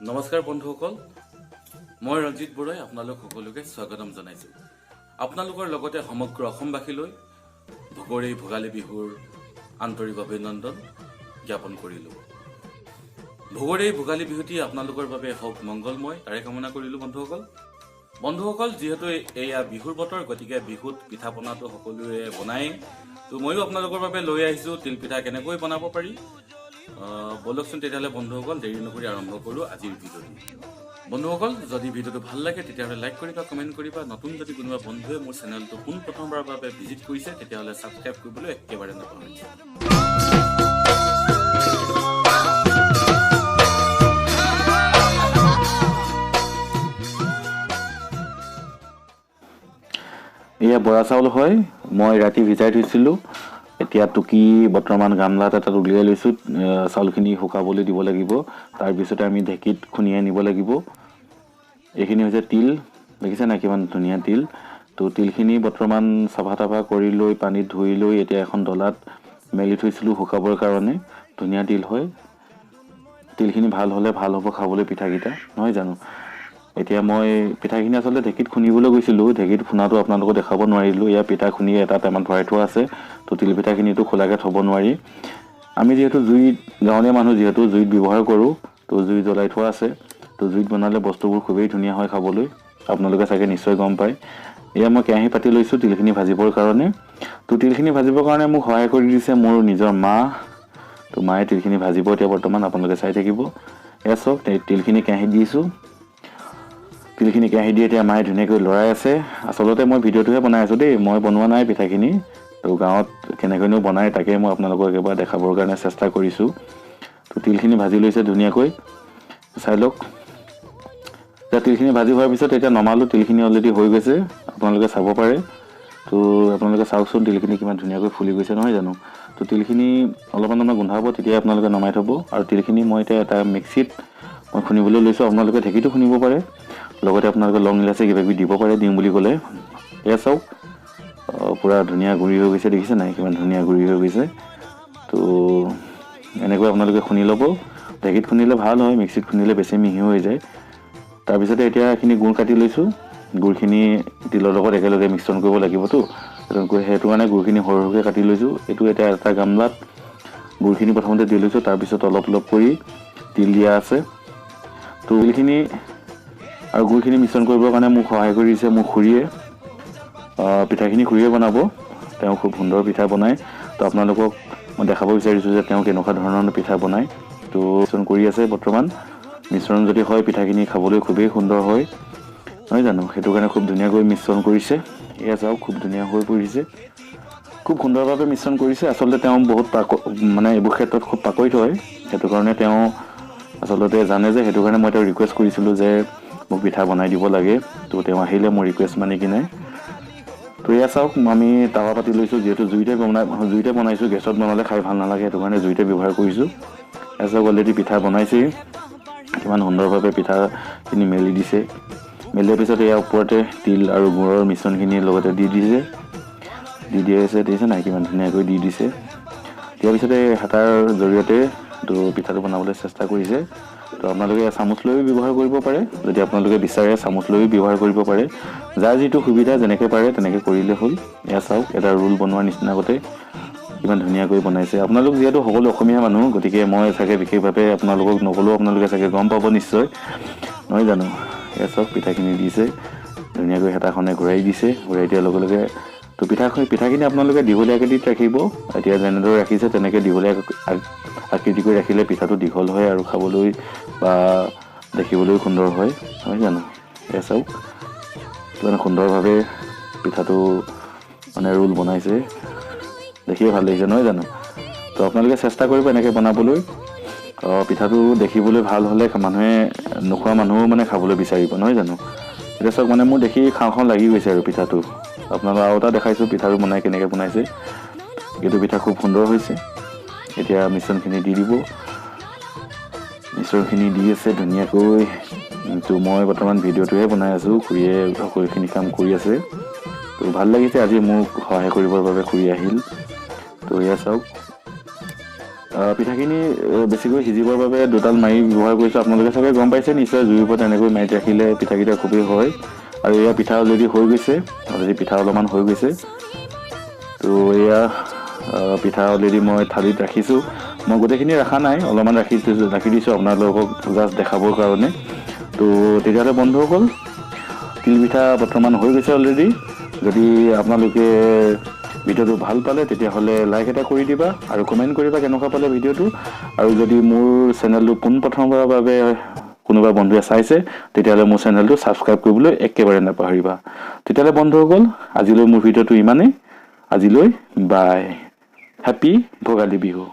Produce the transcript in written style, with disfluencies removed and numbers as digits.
নমস্কাৰ বন্ধুসকল, মই ৰঞ্জিত বৰুৱাই আপোনালোক সকলোকে স্বাগতম জনাইছো। আপোনালোকৰ লগতে সমগ্ৰ অসমবাসীলৈ ভোগৰ এই ভোগালী বিহুৰ আন্তৰিক অভিনন্দন জ্ঞাপন কৰিলো। ভোগৰ এই ভোগালী বিহুটি আপোনালোকৰ বাবে হওক মংগলময়, তাৰে কামনা কৰিলো। বন্ধুসকল, যিহেতু এয়া বিহুৰ বতৰ, গতিকে বিহুত পিঠা পনাটো সকলোৱে বনায়। তো ময়ো আপোনালোকৰ বাবে লৈ আহিছো তিল পিঠা কেনেকৈ বনাব পাৰি। বলকচোন তেতিয়াহ'লে বন্ধুসকল, দেৰি নকৰি আৰম্ভ কৰোঁ আজিৰ ভিডিঅ'টো। বন্ধুসকল, যদি ভিডিঅ'টো ভাল লাগে তেতিয়াহ'লে লাইক কৰিবা, কমেণ্ট কৰিবা। নতুন যদি কোনোবা বন্ধুৱে মোৰ চেনেলটো প্ৰথমবাৰৰ বাবে ভিজিট কৰিছে তেতিয়াহ'লে ছাবস্ক্ৰাইব কৰিবলৈ একেবাৰে নাপাহৰিব। এয়া বৰা চাউল হয়, মই ৰাতি ভিজাই থৈছিলোঁ। এতিয়া টুকি বৰ্তমান গামলাত এটাত উলিয়াই লৈছোঁ। চাউলখিনি শুকাবলৈ দিব লাগিব। তাৰপিছতে আমি ঢেঁকীত খুন্দিয়াই নিব লাগিব। এইখিনি হৈছে তিল, দেখিছে নাই কিমান ধুনীয়া তিল। তো তিলখিনি বৰ্তমান চাফা তাফা কৰি লৈ পানীত ধুই লৈ এতিয়া এখন ডলাত মেলি থৈছিলোঁ শুকাবৰ কাৰণে। ধুনীয়া তিল হয়। তিলখিনি ভাল হ'লে ভাল হ'ব খাবলৈ পিঠাকেইটা, নহয় জানো। এতিয়া মই পিঠাখিনি আচলতে ঢেঁকীত খুন্দিবলৈ গৈছিলোঁ। ঢেঁকীত খুন্দাটো আপোনালোকক দেখাব নোৱাৰিলোঁ। এয়া পিঠা খুন্দি এটা টেমাত ভৰাই থোৱা আছে। তো তিল পিঠাখিনিতো খোলাকৈ থ'ব নোৱাৰি। আমি যিহেতু গাঁৱলীয়া মানুহ যিহেতু জুইত ব্যৱহাৰ কৰোঁ, তো জুই জ্বলাই থোৱা আছে। তো জুইত বনালে বস্তুবোৰ খুবেই ধুনীয়া হয় খাবলৈ, আপোনালোকে চাগে নিশ্চয় গম পায়। এয়া মই কেৰাহী পাতি লৈছোঁ তিলখিনি ভাজিবৰ কাৰণে। তো তিলখিনি ভাজিবৰ কাৰণে মোক সহায় কৰি দিছে মোৰ নিজৰ মা। তো মায়ে তিলখিনি ভাজিব এতিয়া বৰ্তমান, আপোনালোকে চাই থাকিব। এয়া চাওক, তিলখিনি কেৰাহীত দিছোঁ। তিলখিনি কেৰাহী দি এতিয়া মায়ে ধুনীয়াকৈ লৰাই আছে। আচলতে মই ভিডিঅ'টোহে বনাই আছোঁ দেই, মই বনোৱা নাই পিঠাখিনি। তো গাঁৱত কেনেকৈনো বনায় তাকে মই আপোনালোকক এবাৰ দেখাবৰ কাৰণে চেষ্টা কৰিছোঁ। তো তিলখিনি ভাজি লৈছে ধুনীয়াকৈ, চাই লওক। এতিয়া তিলখিনি ভাজি হোৱাৰ পিছত এতিয়া নমালোঁ। তিলখিনি অলৰেডি হৈ গৈছে, আপোনালোকে চাব পাৰে। তো আপোনালোকে চাওকচোন তিলখিনি কিমান ধুনীয়াকৈ ফুলি গৈছে, নহয় জানো। তো তিলখিনি অলপমান গোন্ধাব, তেতিয়া আপোনালোকে নমাই থ'ব। আৰু তিলখিনি মই এতিয়া এটা মিক্সিত মই খুন্দিবলৈ লৈছোঁ। আপোনালোকে ঢেঁকীতো খুন্দিব পাৰে, লগতে আপোনালোকে লং ইলাচি কিবা কিবি দিব পাৰে দিম বুলি ক'লে। এয়া চাওক, পূৰা ধুনীয়া গুড়ি হৈ গৈছে, দেখিছে নাই কিমান ধুনীয়া গুড়ি হৈ গৈছে। তো এনেকৈ আপোনালোকে খুন্দি ল'ব। ঢেঁকীত খুন্দিলে ভাল হয়, মিক্সিত খুন্দিলে বেছি মিহি হৈ যায়। তাৰপিছতে এতিয়া এইখিনি গুড় কাটি লৈছোঁ। গুড়খিনি তিলৰ লগত একেলগে মিশ্ৰণ কৰিব লাগিবতো, সেইটো কাৰণে গুড়খিনি সৰু সৰুকৈ কাটি লৈছোঁ। এইটো এতিয়া এটা গামলাত গুড়খিনি প্ৰথমতে দি লৈছোঁ, তাৰপিছত অলপ অলপ কৰি তিল দিয়া আছে। তো তিলখিনি আৰু গুড়খিনি মিশ্ৰণ কৰিবৰ কাৰণে মোক সহায় কৰি দিছে মোৰ খুৰীয়ে। পিঠাখিনি খুৰীয়ে বনাব, তেওঁ খুব সুন্দৰ পিঠা বনায়। তো আপোনালোকক মই দেখাব বিচাৰিছোঁ যে তেওঁ কেনেকুৱা ধৰণৰ পিঠা বনায়। তো মিশ্ৰণ কৰি আছে বৰ্তমান। মিশ্ৰণ যদি হয় পিঠাখিনি খাবলৈ খুবেই সুন্দৰ হয়, নহয় জানো। সেইটো কাৰণে খুব ধুনীয়াকৈ মিশ্ৰণ কৰিছে। এয়া চাওক, খুব ধুনীয়া হৈ পৰিছে, খুব সুন্দৰভাৱে মিশ্ৰণ কৰিছে। আচলতে তেওঁ বহুত এইবোৰ ক্ষেত্ৰত খুব পাকৈত হয়। সেইটো কাৰণে তেওঁ আচলতে জানে যে, সেইটো কাৰণে মই তেওঁক ৰিকুৱেষ্ট কৰিছিলোঁ যে মোক পিঠা বনাই দিব লাগে। তো তেওঁ আহিলে মোৰ ৰিকুৱেষ্ট মানি কিনে। তো এয়া চাওক, আমি টাৱা পাতি লৈছোঁ, যিহেতু জুইতে বনাইছোঁ। গেছত বনালে খাই ভাল নালাগে, সেইটো কাৰণে জুইতে ব্যৱহাৰ কৰিছোঁ। এয়া চাওক, অলৰেডি পিঠা বনাইছেই, কিমান সুন্দৰভাৱে পিঠাখিনি মেলি দিছে। মেলি দিয়াৰ পিছত ইয়াৰ ওপৰতে তিল আৰু গুড়ৰ মিশ্ৰণখিনি লগতে দি আছে, দেখিছে নাই কিমান ধুনীয়াকৈ দি দিছে। দিয়াৰ পিছতে হেতাৰ জৰিয়তে তো পিঠাটো বনাবলৈ চেষ্টা কৰিছে। তো আপোনালোকে চামুচ লৈও ব্যৱহাৰ কৰিব পাৰে, যদি আপোনালোকে বিচাৰে চামুচ লৈও ব্যৱহাৰ কৰিব পাৰে। যাৰ যিটো সুবিধা, যেনেকৈ পাৰে তেনেকৈ কৰিলে হ'ল। এয়া চাওক, এটা ৰোল বনোৱাৰ নিচিনাকতে কিমান ধুনীয়াকৈ বনাইছে। আপোনালোক যিহেতু সকলো অসমীয়া মানুহ, গতিকে মই চাগে বিশেষভাৱে আপোনালোকক নক'লেও আপোনালোকে চাগে গম পাব নিশ্চয়, নহয় জানো। এয়া চাওক, পিঠাখিনি দিছে ধুনীয়াকৈ, হেতাখনে ঘূৰাই দিছে। ঘূৰাই দিয়াৰ লগে লগে তো পিঠাখিনি আপোনালোকে দীঘলীয়া আকৃতিত ৰাখিব। এতিয়া যেনেদৰে ৰাখিছে তেনেকৈ দীঘলীয়া আকৃতি কৰি ৰাখিলে পিঠাটো দীঘল হয় আৰু খাবলৈ বা দেখিবলৈও সুন্দৰ হয়, নহয় জানো। এয়া চাওক, কিমান সুন্দৰভাৱে পিঠাটো ৰোল বনাইছে, দেখিয়ে ভাল লাগিছে, নহয় জানো। তো আপোনালোকে চেষ্টা কৰিব এনেকৈ বনাবলৈ। পিঠাটো দেখিবলৈ ভাল হ'লে মানুহে, নোখোৱা মানুহো খাবলৈ বিচাৰিব, নহয় জানো। এতিয়া চাওক, মোৰ দেখি খাওঁ লাগি গৈছে আৰু পিঠাটো। আপোনালোকক আৰু এটা দেখাইছোঁ পিঠাটো কেনেকৈ বনাইছে। এইটো পিঠা খুব সুন্দৰ হৈছে। এতিয়া মিশ্ৰণখিনি দি দিব। মিশ্ৰণখিনি দি আছে ধুনীয়াকৈ। তো মই বৰ্তমান ভিডিঅ'টোহে বনাই আছোঁ, খুৰীয়ে সকলোখিনি কাম কৰি আছে। তো ভাল লাগিছে আজি মোক সহায় কৰিবৰ বাবে খুৰী আহিল। তো এয়া চাওক, পিঠাখিনি বেছিকৈ সিজিবৰ বাবে দুডাল মাৰি ব্যৱহাৰ কৰিছোঁ। আপোনালোকে চাগে গম পাইছে নিশ্চয়, জুইৰ ওপৰত এনেকৈ মাৰি ৰাখিলে পিঠাকেইটা খুবেই হয়। আৰু এয়া পিঠা অলৰেডি হৈ গৈছে, পিঠা অলপমান হৈ গৈছে। তো এয়া পিঠা অলৰেডি মই থালিত ৰাখিছোঁ। মই গোটেইখিনি ৰখা নাই, অলপমান ৰাখি দিছোঁ আপোনালোকক জাষ্ট দেখাবৰ কাৰণে। তো তেতিয়াহ'লে বন্ধুসকল, তিলপিঠা বৰ্তমান হৈ গৈছে অলৰেডি। যদি আপোনালোকে ভিডিঅ'টো ভাল পালে তেতিয়াহ'লে লাইক এটা কৰি দিবা আৰু কমেণ্ট কৰিবা কেনেকুৱা পালে ভিডিঅ'টো। আৰু যদি মোৰ চেনেলটো পোনপ্ৰথমবাৰৰ বাবে কোনোবা বন্ধুৱে চাইছে তেতিয়াহ'লে মোৰ চেনেলটো ছাবস্ক্ৰাইব কৰিবলৈ একেবাৰে নাপাহৰিবা। তেতিয়াহ'লে বন্ধুসকল, আজিলৈ মোৰ ভিডিঅ'টো ইমানেই। আজিলৈ বাই। হেপী ভোগালী বিহু।